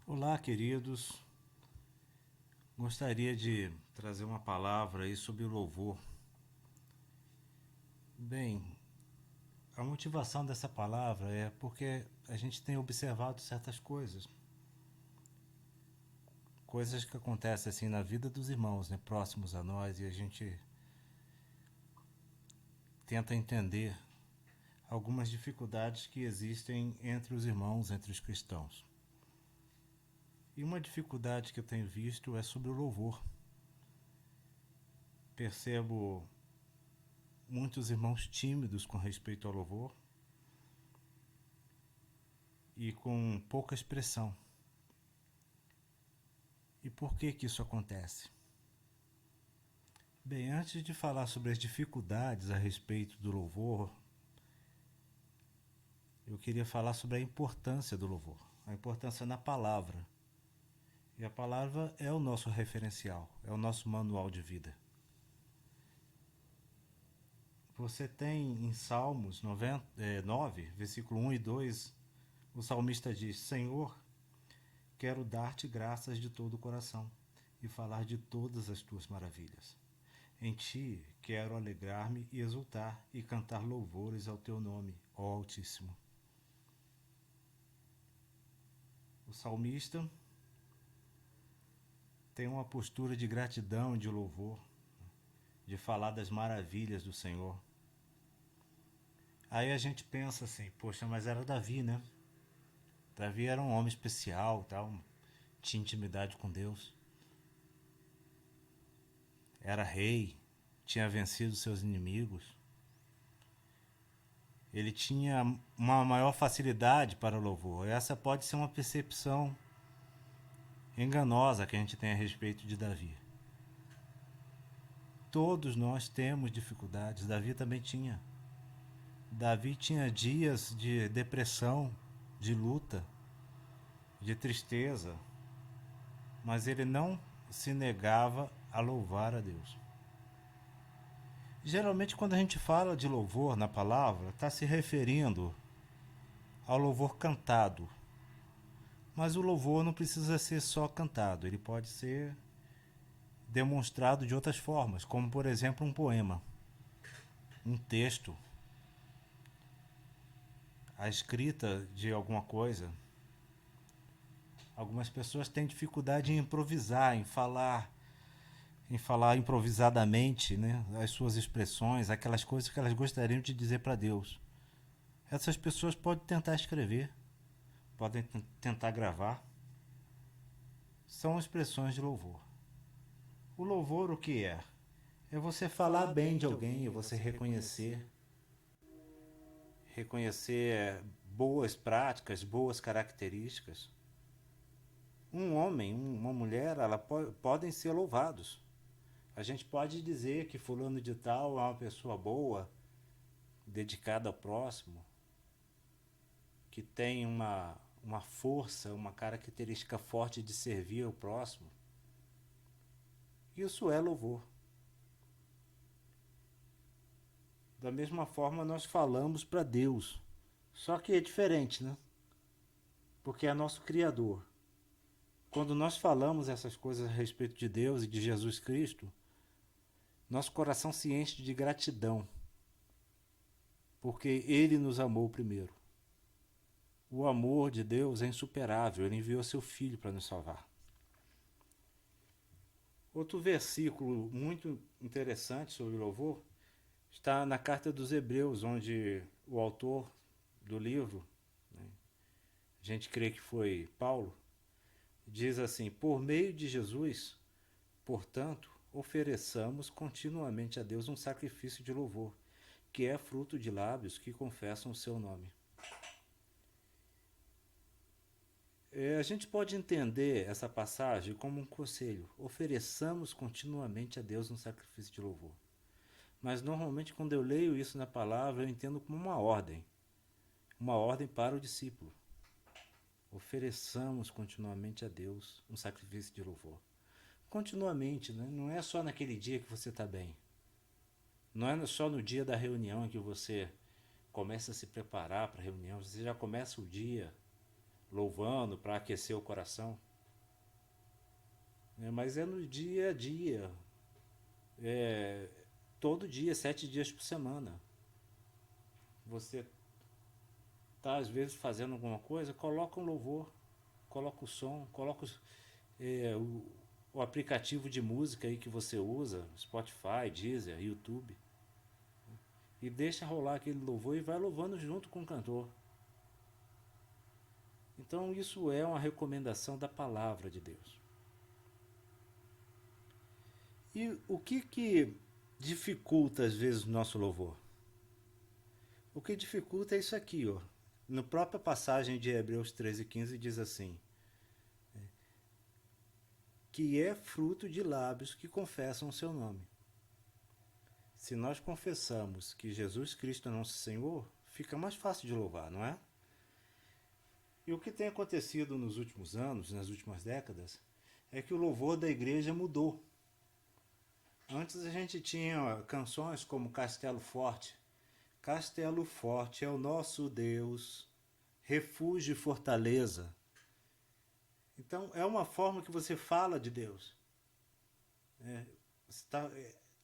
Olá, queridos. Gostaria de trazer uma palavra aí sobre o louvor. Bem, a motivação dessa palavra é porque a gente tem observado certas coisas que acontecem assim na vida dos irmãos, né, próximos a nós, e a gente tenta entender algumas dificuldades que existem entre os irmãos, entre os cristãos. E uma dificuldade que eu tenho visto é sobre o louvor. Percebo muitos irmãos tímidos com respeito ao louvor e com pouca expressão. E por que isso acontece? Bem, antes de falar sobre as dificuldades a respeito do louvor, eu queria falar sobre a importância do louvor, a importância na palavra. E a palavra é o nosso referencial, é o nosso manual de vida. Você tem em Salmos 9, versículo 1 e 2, o salmista diz: Senhor, quero dar-te graças de todo o coração e falar de todas as tuas maravilhas. Em ti quero alegrar-me e exultar e cantar louvores ao teu nome, ó Altíssimo. O salmista tem uma postura de gratidão e de louvor, de falar das maravilhas do Senhor. Aí a gente pensa assim, poxa, mas era Davi, né? Davi era um homem especial, tal, tinha intimidade com Deus. Era rei, tinha vencido seus inimigos. Ele tinha uma maior facilidade para o louvor. Essa pode ser uma percepção enganosa que a gente tem a respeito de Davi. Todos nós temos dificuldades, Davi também tinha. Davi tinha dias de depressão, de luta, de tristeza, mas ele não se negava a louvar a Deus. Geralmente, quando a gente fala de louvor na palavra, está se referindo ao louvor cantado. Mas o louvor não precisa ser só cantado, ele pode ser demonstrado de outras formas, como por exemplo um poema, um texto, a escrita de alguma coisa. Algumas pessoas têm dificuldade em improvisar, em falar improvisadamente, né, as suas expressões, aquelas coisas que elas gostariam de dizer para Deus. Essas pessoas podem tentar escrever, podem tentar gravar. São expressões de louvor. O louvor o que é? É você falar bem de alguém, é você reconhecer boas práticas, boas características. Um homem, uma mulher, podem ser louvados. A gente pode dizer que fulano de tal é uma pessoa boa, dedicada ao próximo, que tem uma força, uma característica forte de servir ao próximo. Isso é louvor. Da mesma forma nós falamos para Deus. Só que é diferente, né? Porque é nosso Criador. Quando nós falamos essas coisas a respeito de Deus e de Jesus Cristo, nosso coração se enche de gratidão, porque Ele nos amou primeiro. O amor de Deus é insuperável, Ele enviou seu Filho para nos salvar. Outro versículo muito interessante sobre louvor está na carta dos Hebreus, onde o autor do livro, né, a gente crê que foi Paulo, diz assim: por meio de Jesus, portanto, ofereçamos continuamente a Deus um sacrifício de louvor, que é fruto de lábios que confessam o seu nome. A gente pode entender essa passagem como um conselho. Ofereçamos continuamente a Deus um sacrifício de louvor. Mas normalmente quando eu leio isso na palavra, eu entendo como uma ordem para o discípulo. Ofereçamos continuamente a Deus um sacrifício de louvor. Continuamente, né? Não é só naquele dia que você está bem. Não é só no dia da reunião em que você começa a se preparar para a reunião. Você já começa o dia louvando para aquecer o coração. Mas é no dia a dia, é, todo dia, 7 dias por semana. Você tá às vezes fazendo alguma coisa, coloca um louvor, coloca o som, coloca o aplicativo de música aí que você usa, Spotify, Deezer, YouTube, e deixa rolar aquele louvor e vai louvando junto com o cantor. Então isso é uma recomendação da palavra de Deus. E o que dificulta às vezes o nosso louvor? O que dificulta é isso aqui, ó. Na própria passagem de Hebreus 13:15 diz assim: que é fruto de lábios que confessam o seu nome. Se nós confessamos que Jesus Cristo é nosso Senhor, fica mais fácil de louvar, não é? E o que tem acontecido nos últimos anos, nas últimas décadas, é que o louvor da igreja mudou. Antes a gente tinha canções como Castelo Forte. Castelo Forte é o nosso Deus, refúgio e fortaleza. Então é uma forma que você fala de Deus. Você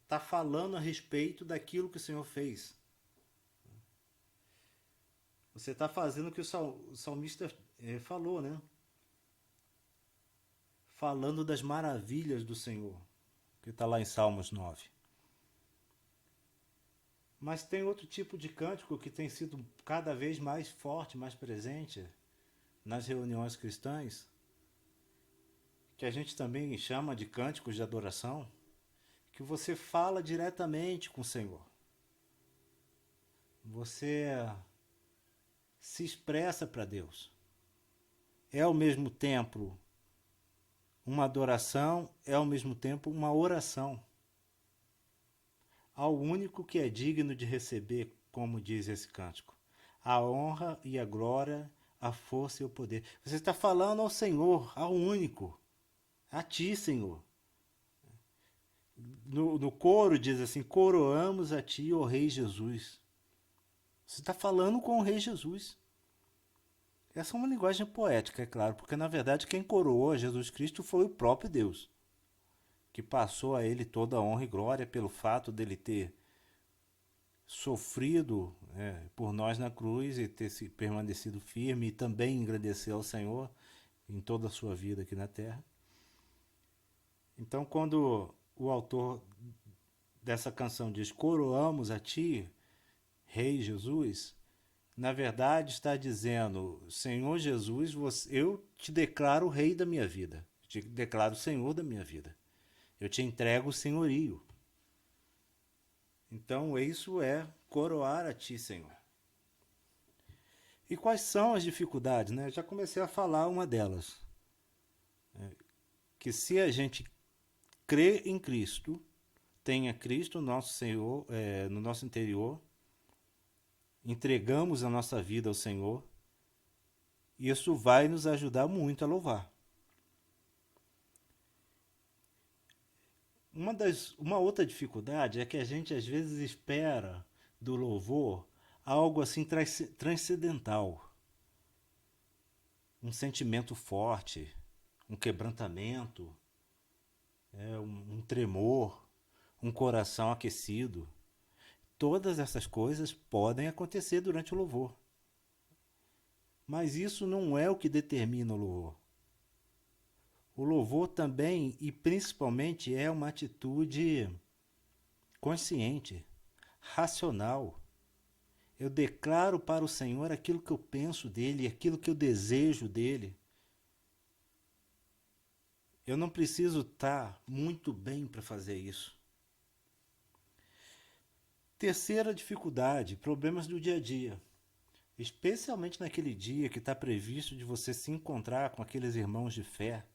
está falando a respeito daquilo que o Senhor fez. Você está fazendo o que o salmista falou, né? Falando das maravilhas do Senhor, que está lá em Salmos 9. Mas tem outro tipo de cântico que tem sido cada vez mais forte, mais presente nas reuniões cristãs, que a gente também chama de cânticos de adoração, que você fala diretamente com o Senhor. Você se expressa para Deus. É ao mesmo tempo uma adoração, é ao mesmo tempo uma oração ao único que é digno de receber, como diz esse cântico, a honra e a glória, a força e o poder. Você está falando ao Senhor, ao único, a ti, Senhor. No coro diz assim: coroamos a ti, ó Rei Jesus. Você está falando com o Rei Jesus. Essa é uma linguagem poética, é claro, porque na verdade quem coroou a Jesus Cristo foi o próprio Deus, que passou a ele toda a honra e glória pelo fato dele ter sofrido por nós na cruz e ter se permanecido firme e também engrandecer ao Senhor em toda a sua vida aqui na terra. Então, quando o autor dessa canção diz coroamos a ti, Rei Jesus, na verdade está dizendo: Senhor Jesus, eu te declaro o Rei da minha vida, eu te declaro o Senhor da minha vida, eu te entrego o senhorio. Então isso é coroar a ti, Senhor. E quais são as dificuldades? Né? Eu já comecei a falar uma delas. Que se a gente crê em Cristo, tenha Cristo, nosso Senhor, no nosso interior, entregamos a nossa vida ao Senhor, isso vai nos ajudar muito a louvar. Uma outra dificuldade é que a gente às vezes espera do louvor algo assim transcendental, um sentimento forte, um quebrantamento, um tremor, um coração aquecido. Todas essas coisas podem acontecer durante o louvor. Mas isso não é o que determina o louvor. O louvor também e principalmente é uma atitude consciente, racional. Eu declaro para o Senhor aquilo que eu penso dele, aquilo que eu desejo dele. Eu não preciso estar muito bem para fazer isso. Terceira dificuldade, problemas do dia a dia. Especialmente naquele dia que está previsto de você se encontrar com aqueles irmãos de fé,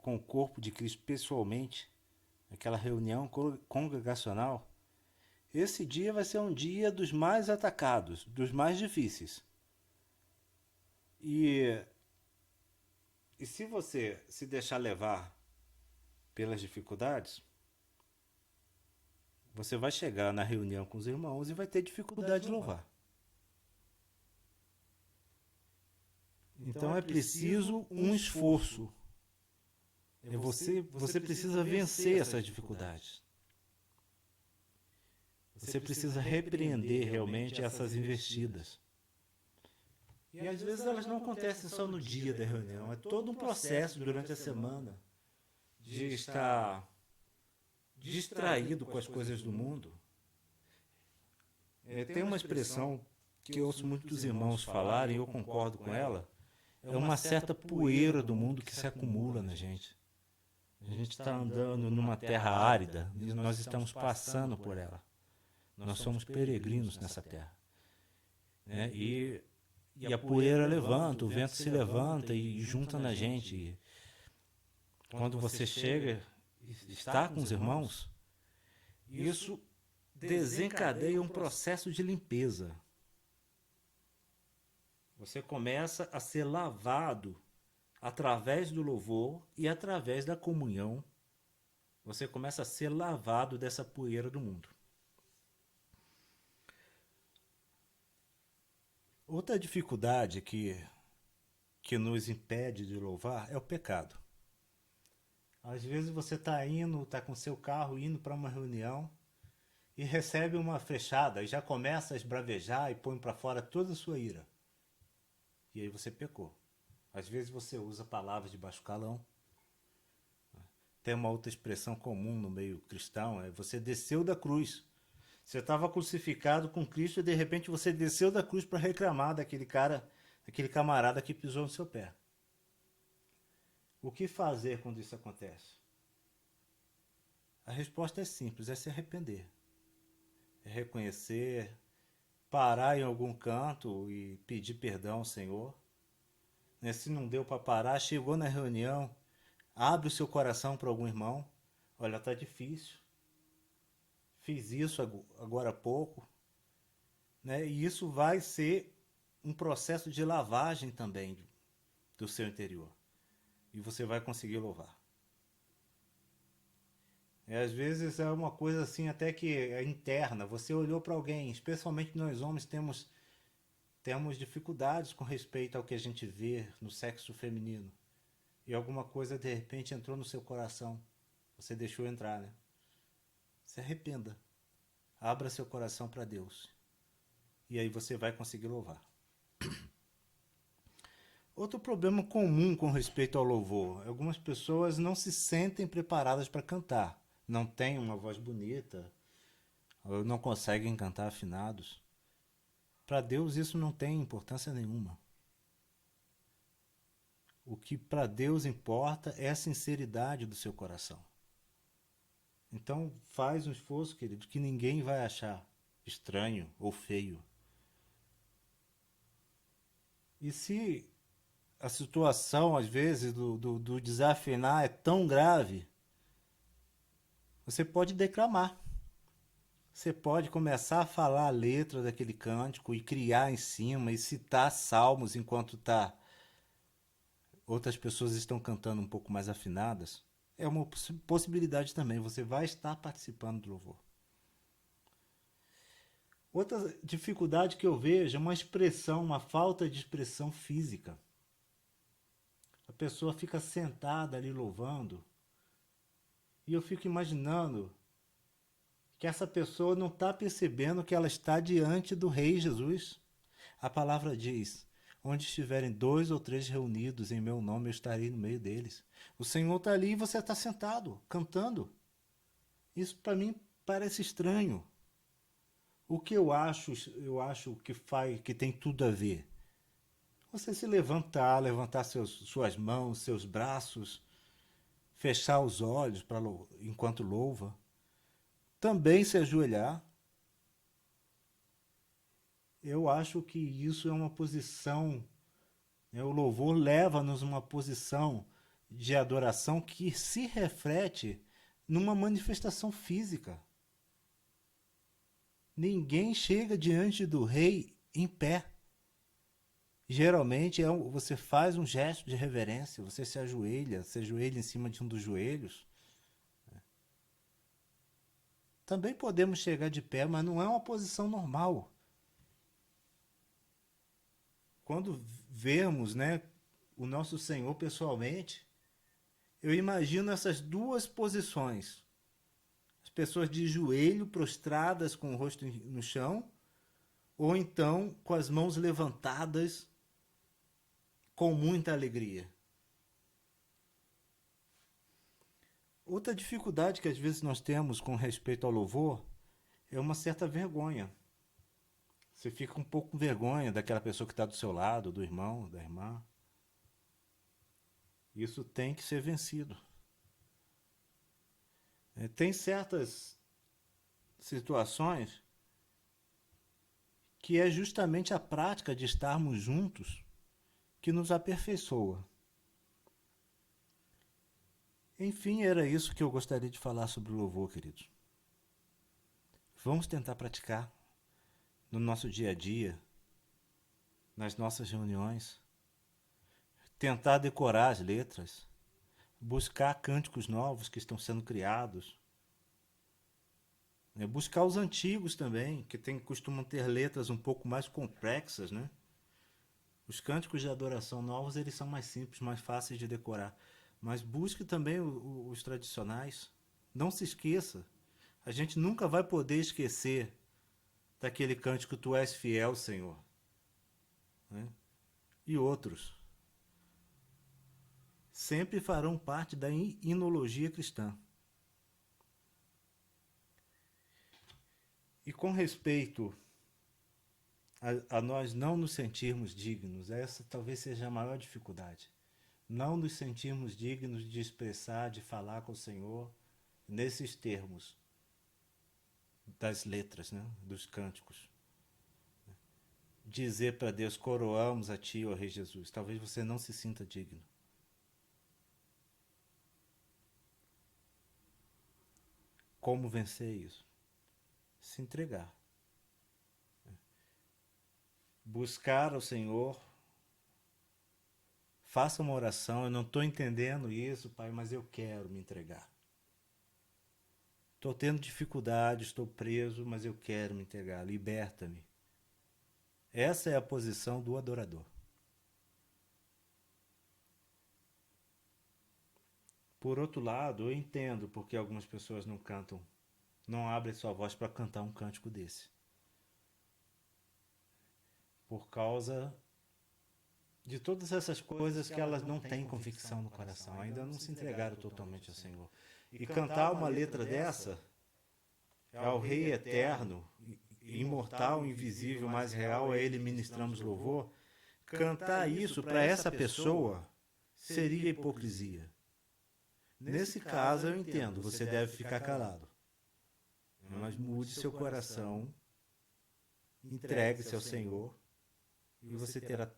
com o corpo de Cristo pessoalmente, aquela reunião congregacional. Esse dia vai ser um dia dos mais atacados, dos mais difíceis. E se você se deixar levar pelas dificuldades, você vai chegar na reunião com os irmãos e vai ter dificuldade de louvar. Então é preciso um esforço. Você precisa vencer essas dificuldades. Você precisa repreender realmente essas investidas. E às vezes elas não acontecem só no dia da reunião, é todo um processo durante a semana de estar distraído com as coisas do mundo. Tem uma expressão que eu ouço muitos irmãos falarem, e eu concordo com ela, é uma certa poeira do mundo que se acumula na gente. A gente está andando numa terra árida e nós estamos passando por ela. Nós somos peregrinos nessa terra. E a poeira levanta, o vento se levanta e junta na gente. Quando você chega e está com os irmãos, isso desencadeia um processo de limpeza. Você começa a ser lavado através do louvor e através da comunhão. Você começa a ser lavado dessa poeira do mundo. Outra dificuldade que nos impede de louvar é o pecado. Às vezes você está com seu carro indo para uma reunião e recebe uma flechada e já começa a esbravejar e põe para fora toda a sua ira. E aí você pecou. Às vezes você usa palavras de baixo calão. Tem uma outra expressão comum no meio cristão, é você desceu da cruz. Você estava crucificado com Cristo e de repente você desceu da cruz para reclamar daquele camarada que pisou no seu pé. O que fazer quando isso acontece? A resposta é simples, é se arrepender. É reconhecer, parar em algum canto e pedir perdão ao Senhor. Se não deu para parar, chegou na reunião, abre o seu coração para algum irmão. Olha, está difícil. Fiz isso agora há pouco. E isso vai ser um processo de lavagem também do seu interior. E você vai conseguir louvar. Às vezes é uma coisa assim até que é interna. Você olhou para alguém, especialmente nós homens temos dificuldades com respeito ao que a gente vê no sexo feminino. E alguma coisa de repente entrou no seu coração. Você deixou entrar, né? Se arrependa. Abra seu coração para Deus. E aí você vai conseguir louvar. Outro problema comum com respeito ao louvor. Algumas pessoas não se sentem preparadas para cantar. Não têm uma voz bonita. Ou não conseguem cantar afinados. Para Deus isso não tem importância nenhuma. O que para Deus importa é a sinceridade do seu coração. Então faz um esforço, querido, que ninguém vai achar estranho ou feio. E se a situação, às vezes, do desafinar é tão grave, você pode declamar. Você pode começar a falar a letra daquele cântico e criar em cima e citar salmos enquanto outras pessoas estão cantando um pouco mais afinadas. É uma possibilidade também, você vai estar participando do louvor. Outra dificuldade que eu vejo é uma falta de expressão física. A pessoa fica sentada ali louvando e eu fico imaginando que essa pessoa não está percebendo que ela está diante do Rei Jesus. A palavra diz: onde estiverem 2 ou 3 reunidos em meu nome, eu estarei no meio deles. O Senhor está ali e você está sentado, cantando. Isso para mim parece estranho. O que eu acho que tem tudo a ver. Você se levantar suas mãos, seus braços, fechar os olhos enquanto louva. Também se ajoelhar. Eu acho que isso é uma posição, o louvor leva-nos a uma posição de adoração que se reflete numa manifestação física. Ninguém chega diante do rei em pé. Geralmente você faz um gesto de reverência, você se ajoelha em cima de um dos joelhos. Também podemos chegar de pé, mas não é uma posição normal. Quando vermos, né, o nosso Senhor pessoalmente, eu imagino essas duas posições. As pessoas de joelho, prostradas com o rosto no chão, ou então com as mãos levantadas com muita alegria. Outra dificuldade que às vezes nós temos com respeito ao louvor é uma certa vergonha. Você fica um pouco com vergonha daquela pessoa que está do seu lado, do irmão, da irmã. Isso tem que ser vencido. Tem certas situações que é justamente a prática de estarmos juntos que nos aperfeiçoa. Enfim, era isso que eu gostaria de falar sobre o louvor, queridos. Vamos tentar praticar no nosso dia a dia, nas nossas reuniões, tentar decorar as letras, buscar cânticos novos que estão sendo criados, buscar os antigos também, que costumam ter letras um pouco mais complexas, né? Os cânticos de adoração novos, eles são mais simples, mais fáceis de decorar. Mas busque também os tradicionais. Não se esqueça. A gente nunca vai poder esquecer daquele cântico Tu és fiel, Senhor. Né? E outros. Sempre farão parte da hinologia cristã. E com respeito a nós não nos sentirmos dignos, essa talvez seja a maior dificuldade. Não nos sentirmos dignos de expressar, de falar com o Senhor nesses termos das letras, né? Dos cânticos. Dizer para Deus, coroamos a Ti, ó Rei Jesus. Talvez você não se sinta digno. Como vencer isso? Se entregar. Buscar ao Senhor. Faça uma oração. Eu não estou entendendo isso, Pai, mas eu quero me entregar. Estou tendo dificuldade, estou preso, mas eu quero me entregar. Liberta-me. Essa é a posição do adorador. Por outro lado, eu entendo porque algumas pessoas não cantam, não abrem sua voz para cantar um cântico desse. Por causa de todas essas coisas que elas não têm convicção no coração, ainda não se entregaram totalmente ao Senhor. E cantar uma letra dessa ao Rei eterno, imortal, invisível, mais real, a Ele ministramos louvor, cantar isso para essa pessoa seria hipocrisia. Nesse caso eu entendo, você deve ficar calado. Mas mude seu coração, entregue-se ao Senhor e você terá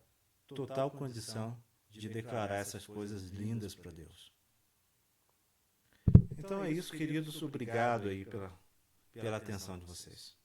total condição de declarar essas coisas lindas para Deus. Então é isso, queridos. Obrigado aí pela atenção de vocês.